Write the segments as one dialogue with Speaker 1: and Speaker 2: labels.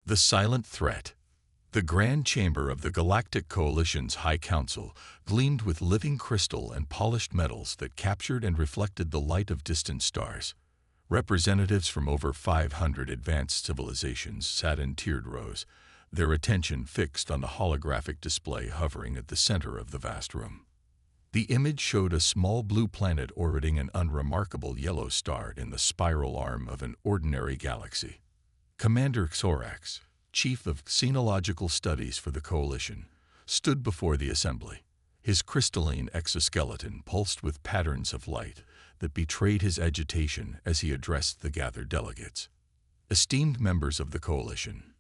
Speaker 1: The silent threat. The grand chamber of the Galactic Coalition's High Council gleamed with living crystal and polished metals that captured and reflected the light of distant stars. Representatives from over 500 advanced civilizations sat in tiered rows, their attention fixed on the holographic display hovering at the center of the vast room. The image showed a small blue planet orbiting an unremarkable yellow star in the spiral arm of an ordinary galaxy. Commander Xorax, Chief of Xenological Studies for the Coalition, stood before the assembly. His crystalline exoskeleton pulsed with patterns of light that betrayed his agitation as he addressed the gathered delegates. Esteemed members of the Coalition,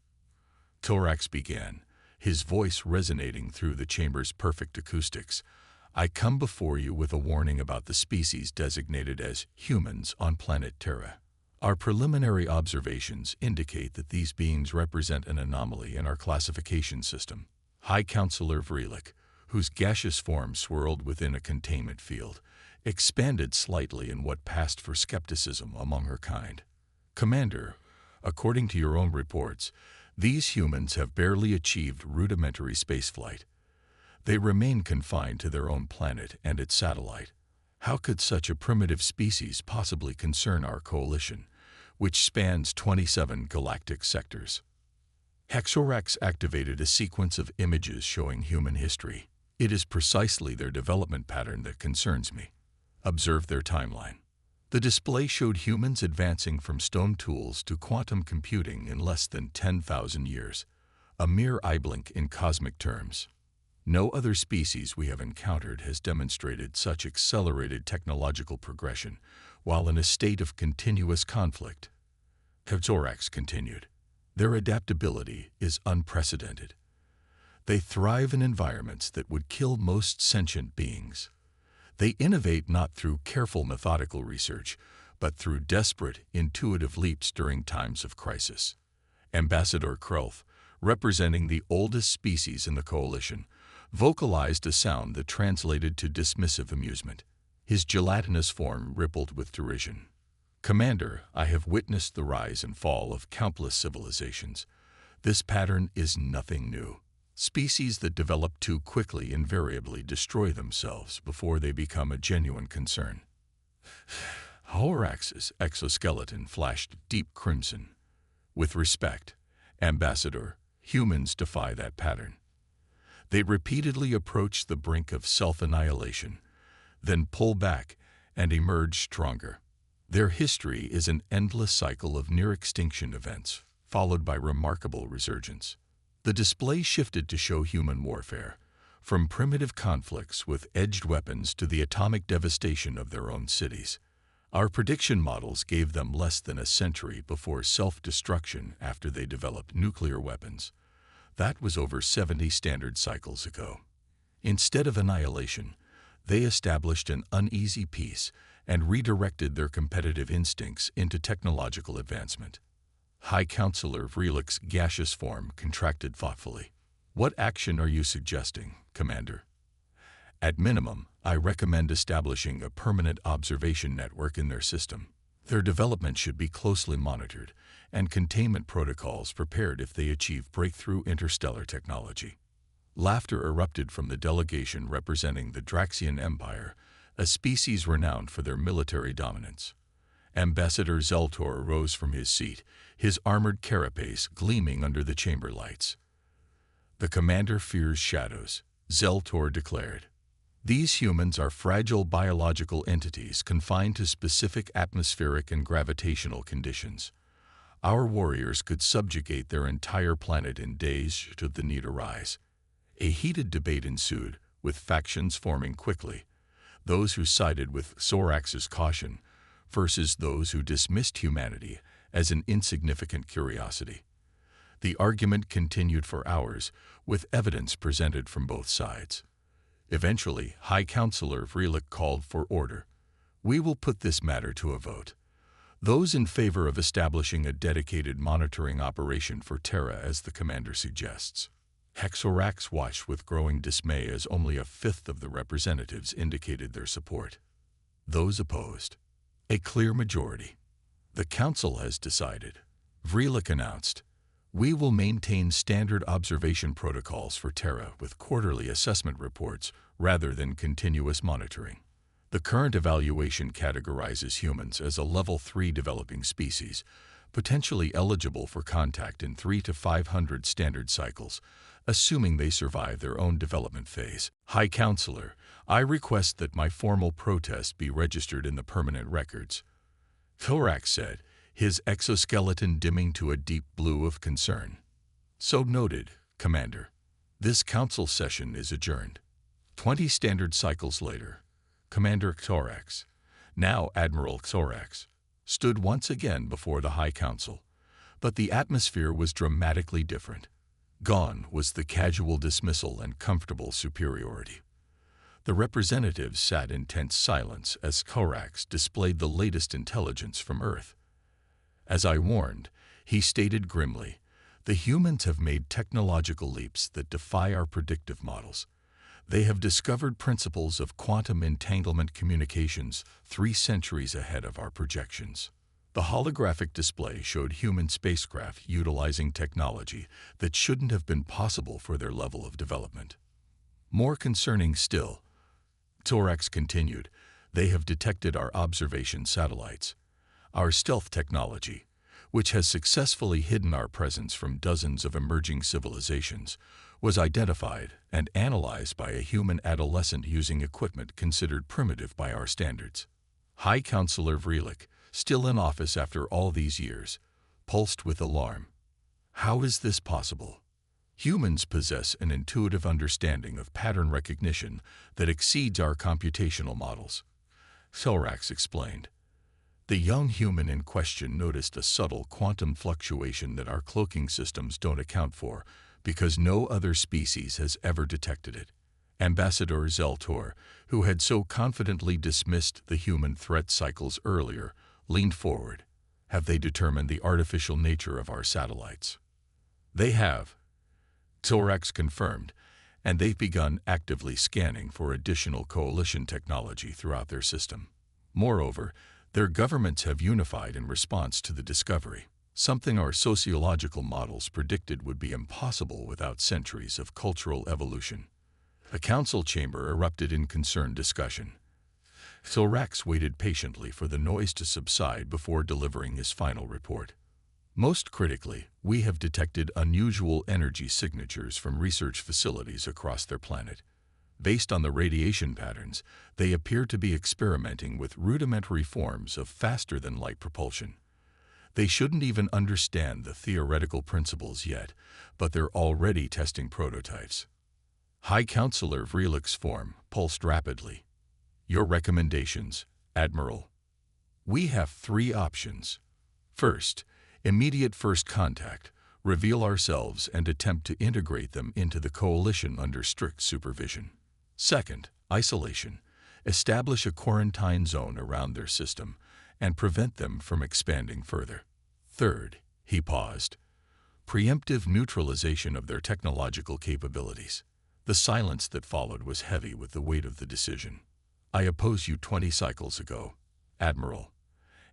Speaker 1: Xorax began, his voice resonating through the chamber's perfect acoustics. I come before you with a warning about the species designated as humans on planet Terra. Our preliminary observations indicate that these beings represent an anomaly in our classification system. High Counselor Vreelik, whose gaseous form swirled within a containment field, expanded slightly in what passed for skepticism among her kind. Commander, according to your own reports, these humans have barely achieved rudimentary spaceflight. They remain confined to their own planet and its satellite. How could such a primitive species possibly concern our coalition, which spans 27 galactic sectors? Xorax activated a sequence of images showing human history. It is precisely their development pattern that concerns me. Observe their timeline. The display showed humans advancing from stone tools to quantum computing in less than 10,000 years, a mere eye blink in cosmic terms. No other species we have encountered has demonstrated such accelerated technological progression while in a state of continuous conflict. Xorax continued. Their adaptability is unprecedented. They thrive in environments that would kill most sentient beings. They innovate not through careful methodical research, but through desperate, intuitive leaps during times of crisis. Ambassador Krulf, representing the oldest species in the coalition, vocalized a sound that translated to dismissive amusement. His gelatinous form rippled with derision. Commander, I have witnessed the rise and fall of countless civilizations. This pattern is nothing new. Species that develop too quickly invariably destroy themselves before they become a genuine concern. Xorax's exoskeleton flashed deep crimson. With respect, Ambassador, humans defy that pattern. They repeatedly approach the brink of self-annihilation, then pull back and emerge stronger. Their history is an endless cycle of near-extinction events, followed by remarkable resurgence. The display shifted to show human warfare, from primitive conflicts with edged weapons to the atomic devastation of their own cities. Our prediction models gave them less than a century before self-destruction after they developed nuclear weapons. That was over 70 standard cycles ago. Instead of annihilation, they established an uneasy peace and redirected their competitive instincts into technological advancement. High Counselor Vreelik's gaseous form contracted thoughtfully. What action are you suggesting, Commander? At minimum, I recommend establishing a permanent observation network in their system. Their development should be closely monitored, and containment protocols prepared if they achieve breakthrough interstellar technology. Laughter erupted from the delegation representing the Draxian Empire, a species renowned for their military dominance. Ambassador Zeltor rose from his seat, his armored carapace gleaming under the chamber lights. The commander fears shadows, Zeltor declared. These humans are fragile biological entities confined to specific atmospheric and gravitational conditions. Our warriors could subjugate their entire planet in days should the need arise. A heated debate ensued, with factions forming quickly. Those who sided with Xorax's caution versus those who dismissed humanity as an insignificant curiosity. The argument continued for hours, with evidence presented from both sides. Eventually, High Counselor Vreelik called for order. We will put this matter to a vote. Those in favor of establishing a dedicated monitoring operation for Terra as the commander suggests. Xorax watched with growing dismay as only a fifth of the representatives indicated their support. Those opposed. A clear majority. The council has decided, Vreelik announced. We will maintain standard observation protocols for Terra with quarterly assessment reports rather than continuous monitoring. The current evaluation categorizes humans as a Level 3 developing species, potentially eligible for contact in 300 to 500 standard cycles, assuming they survive their own development phase. High Counselor, I request that my formal protest be registered in the permanent records. Thorax said, his exoskeleton dimming to a deep blue of concern. So noted, Commander. This council session is adjourned. 20 standard cycles later, Commander Thorax, now Admiral Thorax, stood once again before the High Council, but the atmosphere was dramatically different. Gone was the casual dismissal and comfortable superiority. The representatives sat in tense silence as Thorax displayed the latest intelligence from Earth. As I warned, he stated grimly, the humans have made technological leaps that defy our predictive models. They have discovered principles of quantum entanglement communications 3 centuries ahead of our projections. The holographic display showed human spacecraft utilizing technology that shouldn't have been possible for their level of development. More concerning still, Thorax continued, they have detected our observation satellites. Our stealth technology, which has successfully hidden our presence from dozens of emerging civilizations, was identified and analyzed by a human adolescent using equipment considered primitive by our standards. High Counselor Vreelik, still in office after all these years, pulsed with alarm. How is this possible? Humans possess an intuitive understanding of pattern recognition that exceeds our computational models. Thorax explained. The young human in question noticed a subtle quantum fluctuation that our cloaking systems don't account for because no other species has ever detected it. Ambassador Zeltor, who had so confidently dismissed the human threat cycles earlier, leaned forward. Have they determined the artificial nature of our satellites? They have, Thorax confirmed, and they've begun actively scanning for additional coalition technology throughout their system. Moreover, their governments have unified in response to the discovery, something our sociological models predicted would be impossible without centuries of cultural evolution. A council chamber erupted in concerned discussion. Thorax waited patiently for the noise to subside before delivering his final report. Most critically, we have detected unusual energy signatures from research facilities across their planet. Based on the radiation patterns, they appear to be experimenting with rudimentary forms of faster-than-light propulsion. They shouldn't even understand the theoretical principles yet, but they're already testing prototypes. High Counselor Vreelik's form pulsed rapidly. Your recommendations, Admiral. We have 3 options. First, immediate first contact, reveal ourselves and attempt to integrate them into the coalition under strict supervision. Second, isolation, establish a quarantine zone around their system and prevent them from expanding further. Third, he paused, preemptive neutralization of their technological capabilities. The silence that followed was heavy with the weight of the decision. I opposed you 20 cycles ago, Admiral.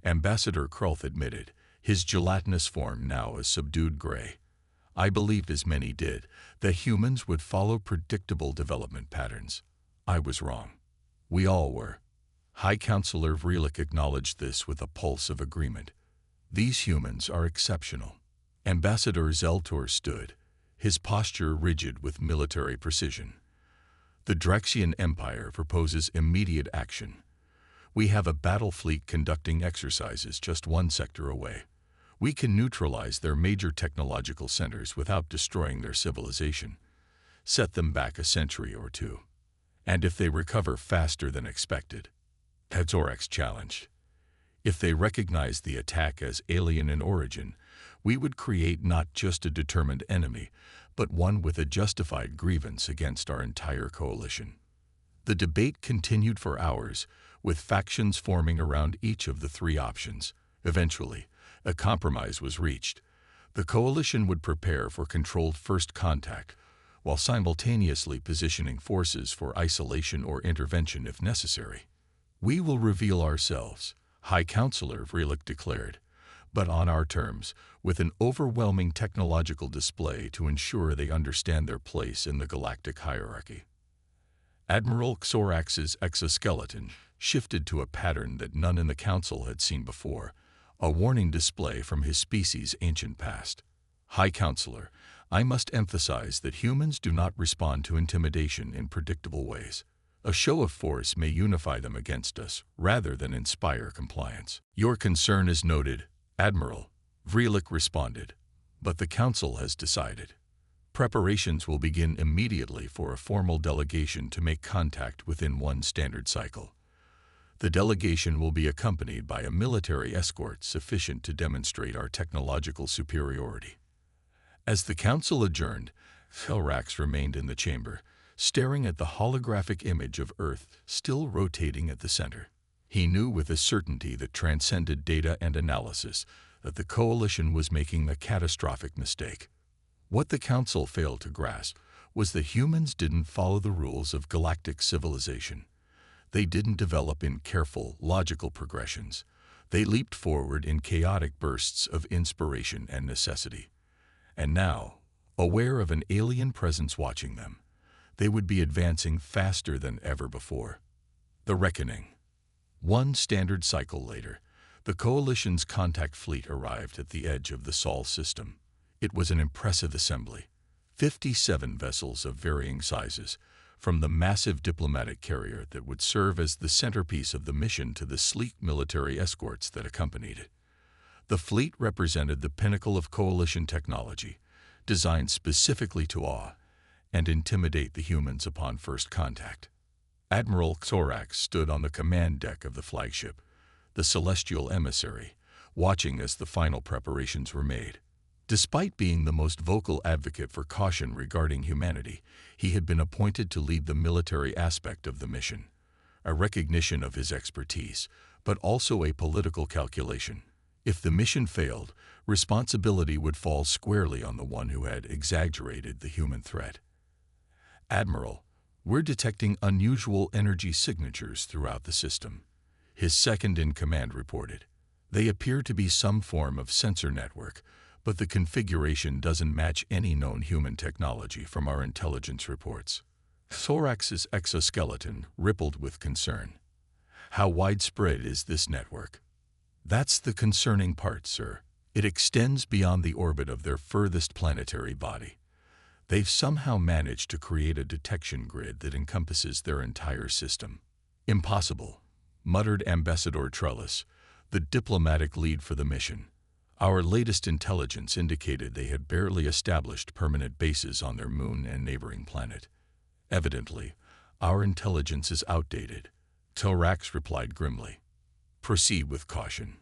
Speaker 1: Ambassador Krulth admitted, his gelatinous form now a subdued gray. I believed, as many did, that humans would follow predictable development patterns. I was wrong. We all were. High Counselor Vreelik acknowledged this with a pulse of agreement. These humans are exceptional. Ambassador Zeltor stood, his posture rigid with military precision. The Drexian Empire proposes immediate action. We have a battle fleet conducting exercises just 1 sector away. We can neutralize their major technological centers without destroying their civilization. Set them back a century or 2. And if they recover faster than expected, Thorax challenged. If they recognize the attack as alien in origin, we would create not just a determined enemy, but one with a justified grievance against our entire coalition. The debate continued for hours, with factions forming around each of the 3 options. Eventually, a compromise was reached. The coalition would prepare for controlled first contact, while simultaneously positioning forces for isolation or intervention if necessary. We will reveal ourselves, High Counselor Vreelik declared, but on our terms, with an overwhelming technological display to ensure they understand their place in the galactic hierarchy. Admiral Xorax's exoskeleton shifted to a pattern that none in the Council had seen before, a warning display from his species' ancient past. High Counselor, I must emphasize that humans do not respond to intimidation in predictable ways. A show of force may unify them against us, rather than inspire compliance. Your concern is noted, Admiral, Vreelik responded, but the Council has decided. Preparations will begin immediately for a formal delegation to make contact within one standard cycle. The delegation will be accompanied by a military escort sufficient to demonstrate our technological superiority. As the Council adjourned, Xorax remained in the chamber, staring at the holographic image of Earth still rotating at the center. He knew with a certainty that transcended data and analysis that the Coalition was making a catastrophic mistake. What the Council failed to grasp was that humans didn't follow the rules of galactic civilization. They didn't develop in careful, logical progressions. They leaped forward in chaotic bursts of inspiration and necessity. And now, aware of an alien presence watching them, they would be advancing faster than ever before. The Reckoning. One standard cycle later, the Coalition's contact fleet arrived at the edge of the Sol system. It was an impressive assembly. 57 vessels of varying sizes, from the massive diplomatic carrier that would serve as the centerpiece of the mission to the sleek military escorts that accompanied it. The fleet represented the pinnacle of Coalition technology, designed specifically to awe and intimidate the humans upon first contact. Admiral Xorax stood on the command deck of the flagship, the celestial emissary, watching as the final preparations were made. Despite being the most vocal advocate for caution regarding humanity, he had been appointed to lead the military aspect of the mission, a recognition of his expertise, but also a political calculation. If the mission failed, responsibility would fall squarely on the one who had exaggerated the human threat. Admiral, we're detecting unusual energy signatures throughout the system, his second-in-command reported. They appear to be some form of sensor network, but the configuration doesn't match any known human technology from our intelligence reports. Xorax's exoskeleton rippled with concern. How widespread is this network? That's the concerning part, sir. It extends beyond the orbit of their furthest planetary body. They've somehow managed to create a detection grid that encompasses their entire system. Impossible, muttered Ambassador Trellis, the diplomatic lead for the mission. Our latest intelligence indicated they had barely established permanent bases on their moon and neighboring planet. Evidently, our intelligence is outdated, Xorax replied grimly. Proceed with caution.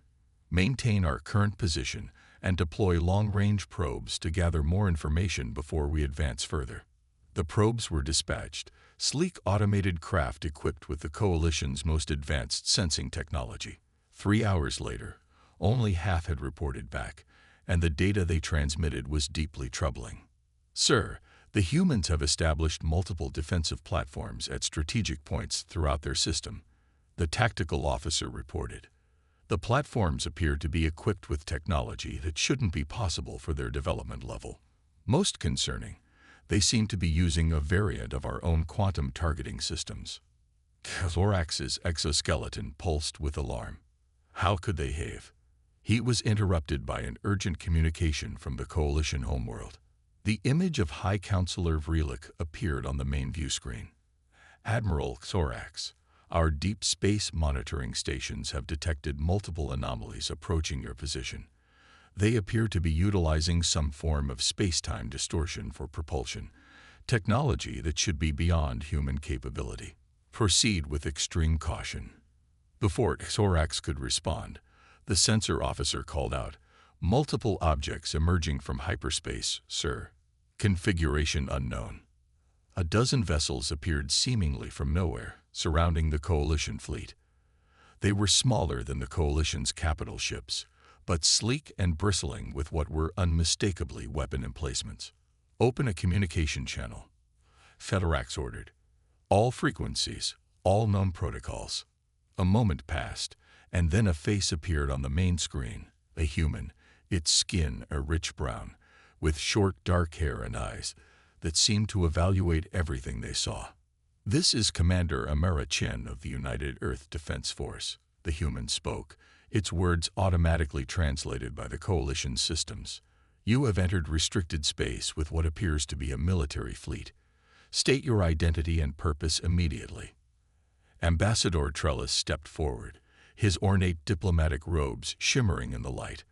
Speaker 1: Maintain our current position and deploy long-range probes to gather more information before we advance further. The probes were dispatched, sleek automated craft equipped with the Coalition's most advanced sensing technology. 3 hours later, only half had reported back, and the data they transmitted was deeply troubling. Sir, the humans have established multiple defensive platforms at strategic points throughout their system, the tactical officer reported. The platforms appear to be equipped with technology that shouldn't be possible for their development level. Most concerning, they seem to be using a variant of our own quantum targeting systems. Xorax's exoskeleton pulsed with alarm. How could they have? He was interrupted by an urgent communication from the Coalition homeworld. The image of High Counselor Vreelik appeared on the main view screen. Admiral Xorax, our deep space monitoring stations have detected multiple anomalies approaching your position. They appear to be utilizing some form of space-time distortion for propulsion, technology that should be beyond human capability. Proceed with extreme caution. Before Xorax could respond, the sensor officer called out, multiple objects emerging from hyperspace, sir. Configuration unknown. A dozen vessels appeared seemingly from nowhere, surrounding the Coalition fleet. They were smaller than the Coalition's capital ships, but sleek and bristling with what were unmistakably weapon emplacements. Open a communication channel, Federax ordered. All frequencies, all known protocols. A moment passed, and then a face appeared on the main screen, A human, its skin a rich brown, with short dark hair and eyes that seemed to evaluate everything they saw. "This is Commander Amara Chen of the United Earth Defense Force," the human spoke, its words automatically translated by the Coalition systems. "You have entered restricted space with what appears to be a military fleet. State your identity and purpose immediately." Ambassador Trellis stepped forward, his ornate diplomatic robes shimmering in the light.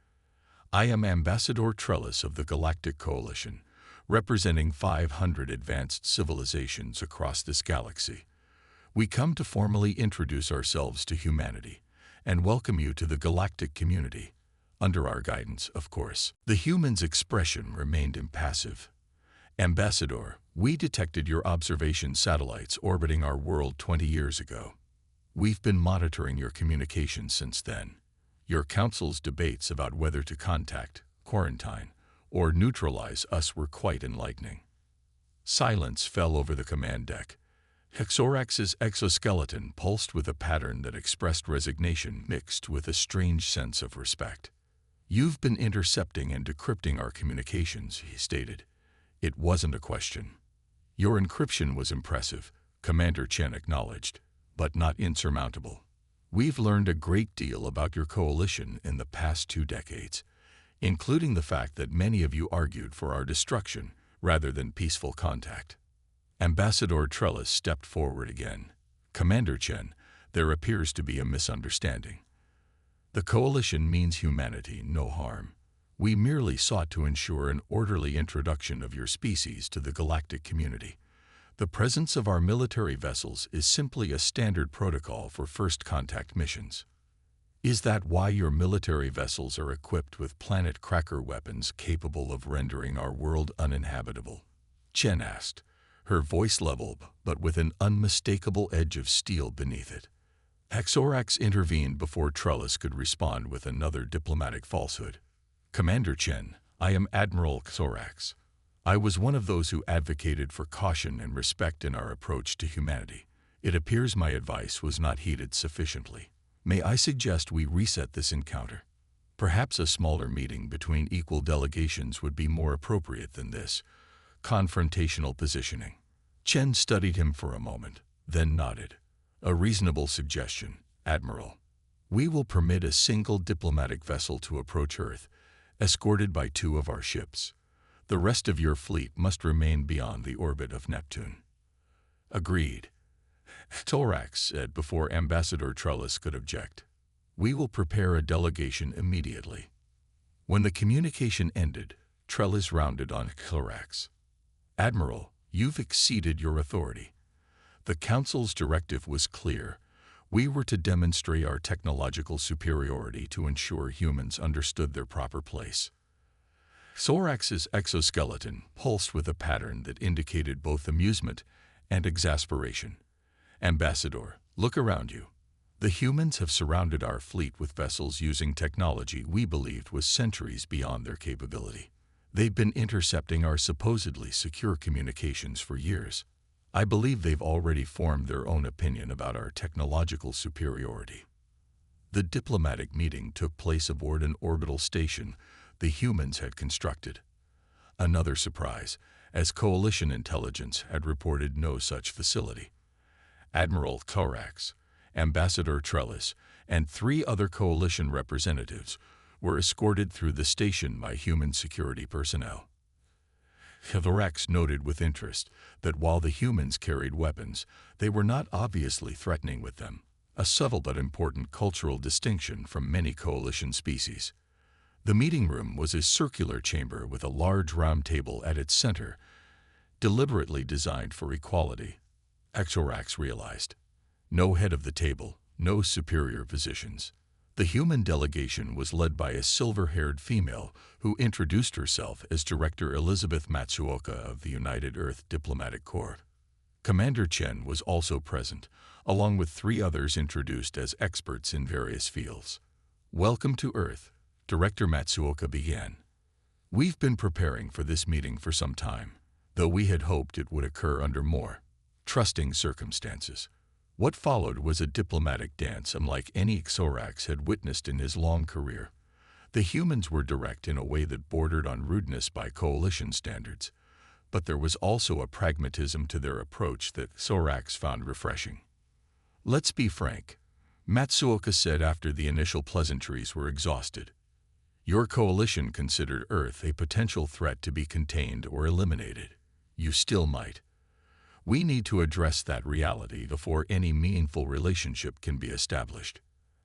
Speaker 1: "I am Ambassador Trellis of the Galactic Coalition, representing 500 advanced civilizations across this galaxy. We come to formally introduce ourselves to humanity and welcome you to the galactic community, under our guidance, of course." The human's expression remained impassive. "Ambassador, we detected your observation satellites orbiting our world 20 years ago. We've been monitoring your communications since then. Your council's debates about whether to contact, quarantine, or neutralize us were quite enlightening." Silence fell over the command deck. Hexorax's exoskeleton pulsed with a pattern that expressed resignation mixed with a strange sense of respect. "You've been intercepting and decrypting our communications," he stated. It wasn't a question. "Your encryption was impressive," Commander Chen acknowledged, "but not insurmountable. We've learned a great deal about your coalition in the past 2 decades, including the fact that many of you argued for our destruction rather than peaceful contact." Ambassador Trellis stepped forward again. "Commander Chen, there appears to be a misunderstanding. The coalition means humanity no harm. We merely sought to ensure an orderly introduction of your species to the galactic community. The presence of our military vessels is simply a standard protocol for first contact missions." "Is that why your military vessels are equipped with planet cracker weapons capable of rendering our world uninhabitable?" Chen asked, her voice level but with an unmistakable edge of steel beneath it. Hexorax intervened before Trellis could respond with another diplomatic falsehood. "Commander Chen, I am Admiral Hexorax. I was one of those who advocated for caution and respect in our approach to humanity. It appears my advice was not heeded sufficiently. May I suggest we reset this encounter? Perhaps a smaller meeting between equal delegations would be more appropriate than this confrontational positioning." Chen studied him for a moment, then nodded. "A reasonable suggestion, Admiral. We will permit a single diplomatic vessel to approach Earth, escorted by 2 of our ships. The rest of your fleet must remain beyond the orbit of Neptune." "Agreed," Thorax said before Ambassador Trellis could object. "We will prepare a delegation immediately." When the communication ended, Trellis rounded on Thorax. "Admiral, you've exceeded your authority. The Council's directive was clear. We were to demonstrate our technological superiority to ensure humans understood their proper place." Thorax's exoskeleton pulsed with a pattern that indicated both amusement and exasperation. "Ambassador, look around you. The humans have surrounded our fleet with vessels using technology we believed was centuries beyond their capability. They've been intercepting our supposedly secure communications for years. I believe they've already formed their own opinion about our technological superiority." The diplomatic meeting took place aboard an orbital station the humans had constructed. Another surprise, as Coalition intelligence had reported no such facility. Admiral Thorax, Ambassador Trellis, and 3 other Coalition representatives were escorted through the station by human security personnel. Thorax noted with interest that while the humans carried weapons, they were not obviously threatening with them, a subtle but important cultural distinction from many Coalition species. The meeting room was a circular chamber with a large round table at its center, deliberately designed for equality. Hexorax realized. No head of the table, no superior positions. The human delegation was led by a silver-haired female who introduced herself as Director Elizabeth Matsuoka of the United Earth Diplomatic Corps. Commander Chen was also present, along with 3 others introduced as experts in various fields. "Welcome to Earth," Director Matsuoka began. "We've been preparing for this meeting for some time, though we had hoped it would occur under more trusting circumstances. What followed was a diplomatic dance unlike any Xorax had witnessed in his long career. The humans were direct in a way that bordered on rudeness by coalition standards, but there was also a pragmatism to their approach that Thorax found refreshing. "Let's be frank," Matsuoka said after the initial pleasantries were exhausted. "Your coalition considered Earth a potential threat to be contained or eliminated. You still might. We need to address that reality before any meaningful relationship can be established."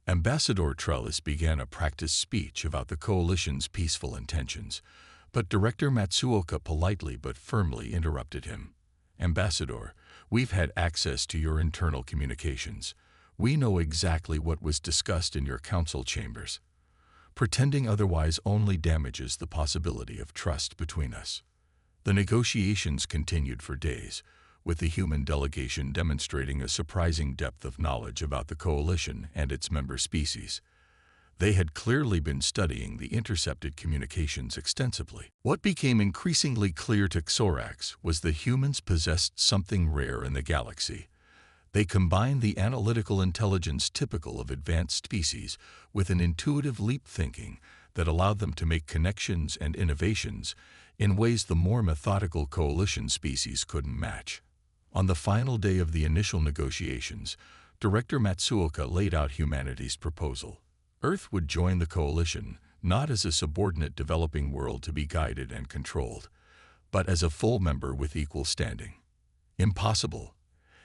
Speaker 1: Ambassador Trellis began a practice speech about the coalition's peaceful intentions, but Director Matsuoka politely but firmly interrupted him. "Ambassador, we've had access to your internal communications. We know exactly what was discussed in your council chambers. Pretending otherwise only damages the possibility of trust between us." The negotiations continued for days, with the human delegation demonstrating a surprising depth of knowledge about the coalition and its member species. They had clearly been studying the intercepted communications extensively. What became increasingly clear to Thorax was that humans possessed something rare in the galaxy. They combined the analytical intelligence typical of advanced species with an intuitive leap thinking that allowed them to make connections and innovations in ways the more methodical coalition species couldn't match. On the final day of the initial negotiations, Director Matsuoka laid out humanity's proposal. Earth would join the coalition, not as a subordinate developing world to be guided and controlled, but as a full member with equal standing. "Impossible,"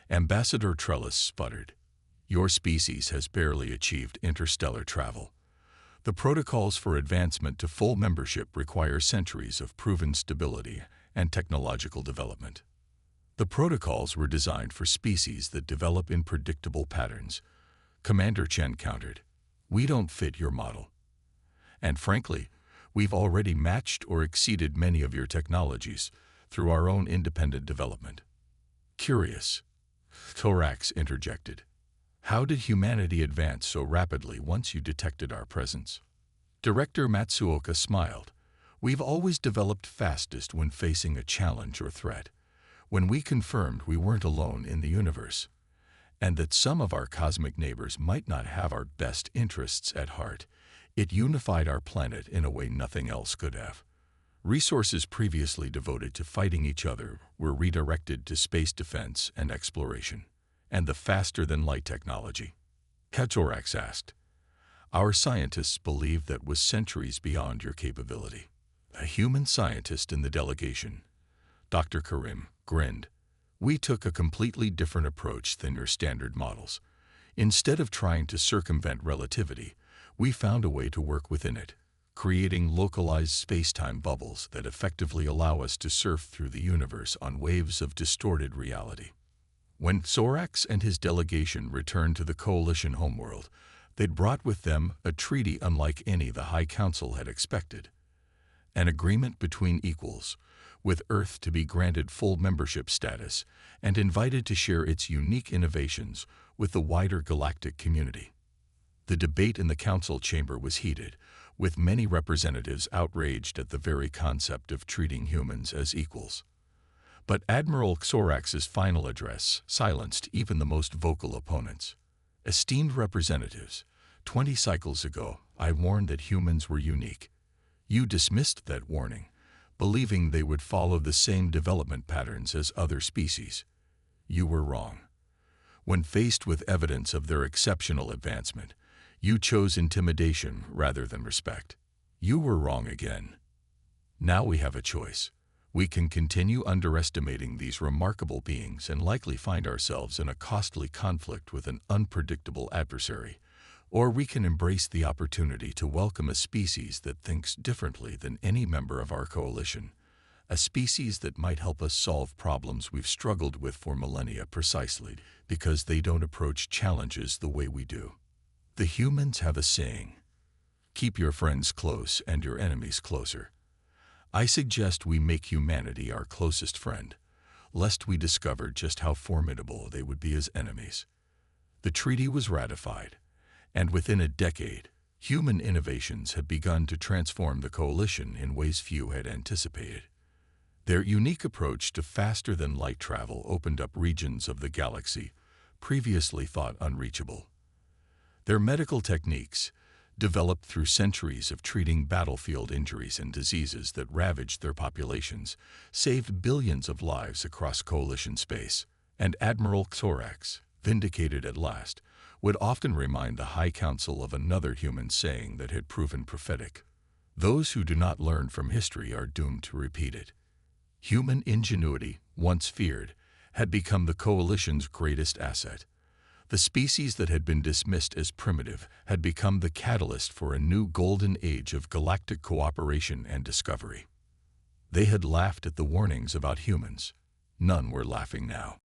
Speaker 1: Ambassador Trellis sputtered. "Your species has barely achieved interstellar travel. The protocols for advancement to full membership require centuries of proven stability and technological development. The protocols were designed for species that develop in predictable patterns." Commander Chen countered. "We don't fit your model. And frankly, we've already matched or exceeded many of your technologies through our own independent development." "Curious," Thorax interjected. "How did humanity advance so rapidly once you detected our presence?" Director Matsuoka smiled. "We've always developed fastest when facing a challenge or threat. When we confirmed we weren't alone in the universe, and that some of our cosmic neighbors might not have our best interests at heart, it unified our planet in a way nothing else could have. Resources previously devoted to fighting each other were redirected to space defense and exploration, and the faster-than-light technology." Thorax asked. "Our scientists believe that was centuries beyond your capability." A human scientist in the delegation, Dr. Karim, grinned. "We took a completely different approach than your standard models. Instead of trying to circumvent relativity, we found a way to work within it, creating localized space-time bubbles that effectively allow us to surf through the universe on waves of distorted reality." When Thorax and his delegation returned to the coalition homeworld, they'd brought with them a treaty unlike any the High Council had expected. An agreement between equals, with Earth to be granted full membership status and invited to share its unique innovations with the wider galactic community. The debate in the council chamber was heated, with many representatives outraged at the very concept of treating humans as equals. But Admiral Thorax's final address silenced even the most vocal opponents. "Esteemed representatives, 20 cycles ago, I warned that humans were unique. You dismissed that warning, believing they would follow the same development patterns as other species. You were wrong. When faced with evidence of their exceptional advancement, you chose intimidation rather than respect. You were wrong again. Now we have a choice. We can continue underestimating these remarkable beings and likely find ourselves in a costly conflict with an unpredictable adversary, or we can embrace the opportunity to welcome a species that thinks differently than any member of our coalition, a species that might help us solve problems we've struggled with for millennia precisely because they don't approach challenges the way we do. The humans have a saying, 'Keep your friends close and your enemies closer.' I suggest we make humanity our closest friend, lest we discover just how formidable they would be as enemies." The treaty was ratified, and within a decade, human innovations had begun to transform the coalition in ways few had anticipated. Their unique approach to faster-than-light travel opened up regions of the galaxy previously thought unreachable. Their medical techniques, developed through centuries of treating battlefield injuries and diseases that ravaged their populations, saved billions of lives across coalition space. And Admiral Thorax, vindicated at last, would often remind the High Council of another human saying that had proven prophetic. Those who do not learn from history are doomed to repeat it. Human ingenuity, once feared, had become the coalition's greatest asset. The species that had been dismissed as primitive had become the catalyst for a new golden age of galactic cooperation and discovery. They had laughed at the warnings about humans. None were laughing now.